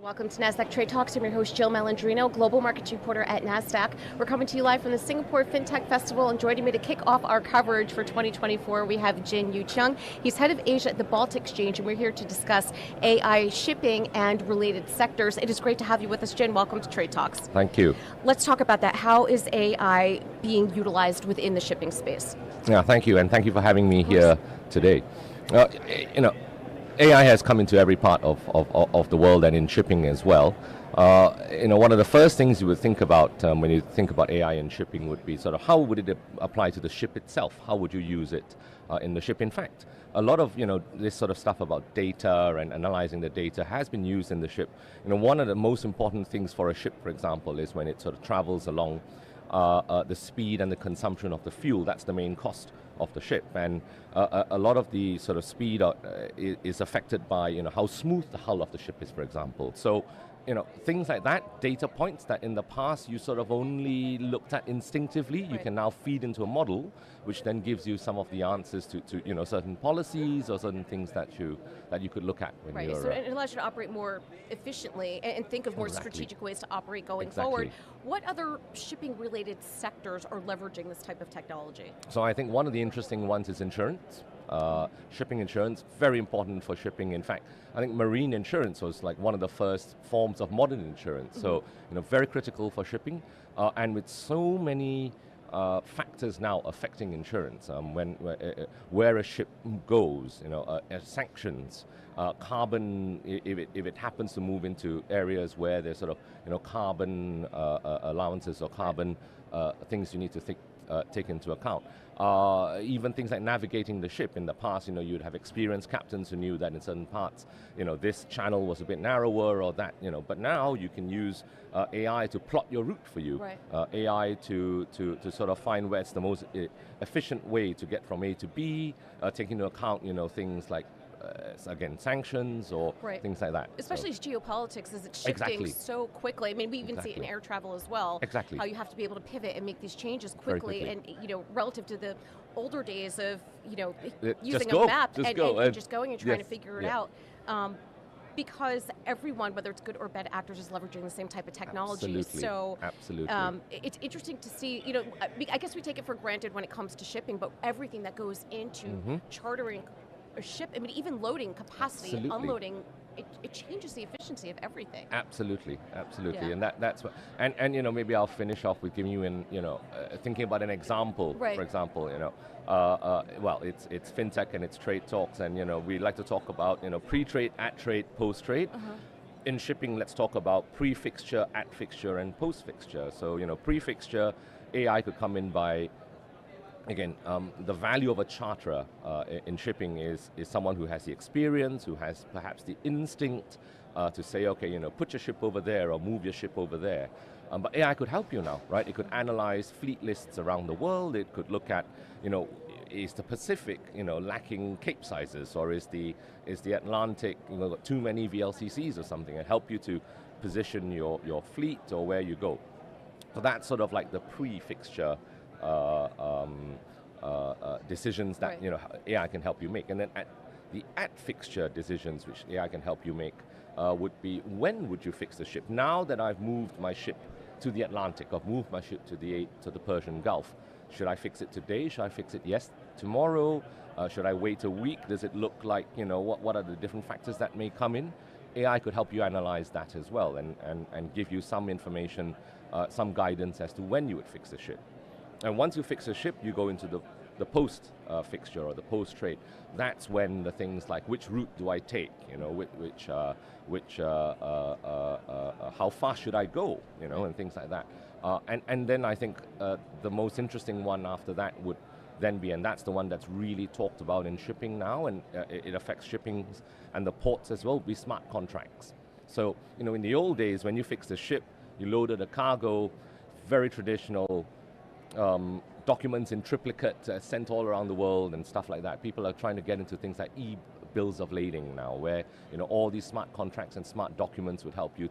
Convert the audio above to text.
Welcome to Nasdaq TradeTalks. I'm your host, Jill Malandrino, Global Markets Reporter at Nasdaq. We're coming to you live from the Singapore FinTech Festival, and joining me to kick off our coverage for 2024, we have Jin Yu Cheong. He's head of Asia at the Baltic Exchange, and we're here to discuss AI shipping and related sectors. It is great to have you with us, Jin. Welcome to TradeTalks. Thank you. Let's talk about that. How is AI being utilized within the shipping space? Yeah, thank you, and thank you for having me here today. AI has come into every part of the world and in shipping as well. One of the first things you would think about when you think about AI in shipping would be sort of how would it apply to the ship itself? How would you use it in the ship? In fact, a lot of this sort of stuff about data and analyzing the data has been used in the ship. One of the most important things for a ship, for example, is when it sort of travels along the speed and the consumption of the fuel. That's the main cost of the ship, and a lot of the sort of speed is affected by how smooth the hull of the ship is, for example. So things like that, data points that in the past you sort of only looked at instinctively, you can now feed into a model, which then gives you some of the answers to certain policies or certain things that you could look at when you're. So it allows you to operate more efficiently and think of more strategic ways to operate going forward. What other shipping-related sectors are leveraging this type of technology? So I think one of the interesting ones is insurance. Shipping insurance, very important for shipping. In fact, I think marine insurance was like one of the first forms of modern insurance. So, very critical for shipping. And with so many factors now affecting insurance, where a ship goes, sanctions, carbon, if it happens to move into areas where there's sort of carbon allowances or carbon things you need to take into account. Even things like navigating the ship. In the past, you'd have experienced captains who knew that in certain parts, this channel was a bit narrower or that, but now you can use AI to plot your route for you. AI to sort of find where it's the most efficient way to get from A to B, taking into account, things like again, sanctions or things like that. Especially as geopolitics, as it's shifting so quickly. I mean, we even see it in air travel as well. How you have to be able to pivot and make these changes quickly. And relative to the older days of using a map and just going and trying to figure it out. Because everyone, whether it's good or bad actors, is leveraging the same type of technology. It's interesting to see, I guess we take it for granted when it comes to shipping, but everything that goes into chartering a ship, I mean, even loading capacity, unloading, it changes the efficiency of everything. Absolutely. And that's what, and maybe I'll finish off with giving you thinking about an example. For example, well, it's FinTech and it's trade talks, and we like to talk about pre-trade, at-trade, post-trade. In shipping, let's talk about pre-fixture, at-fixture, and post-fixture. So pre-fixture, AI could come in by. Again, the value of a charterer in shipping is someone who has the experience, who has perhaps the instinct to say, okay, put your ship over there or move your ship over there. But AI could help you now, right? It could analyze fleet lists around the world. It could look at, is the Pacific, lacking cape sizes, or is the Atlantic, got too many VLCCs or something, and help you to position your fleet or where you go. So that's sort of like the pre-fixture decisions that AI can help you make, and then the at-fixture decisions which AI can help you make would be, when would you fix the ship? Now that I've moved my ship to the Atlantic, I've moved my ship to the Persian Gulf, should I fix it today? Should I fix it tomorrow? Should I wait a week? Does it look like what are the different factors that may come in? AI could help you analyze that as well and give you some information, some guidance as to when you would fix the ship. And once you fix a ship, you go into the post fixture or the post trade. That's when the things like which route do I take, how fast should I go, and things like that. And then I think the most interesting one after that would then be, and that's the one that's really talked about in shipping now, and it affects shipping and the ports as well, be smart contracts. So in the old days when you fixed a ship, you loaded a cargo, very traditional. Documents in triplicate sent all around the world and stuff like that. People are trying to get into things like bills of lading now, where all these smart contracts and smart documents would help you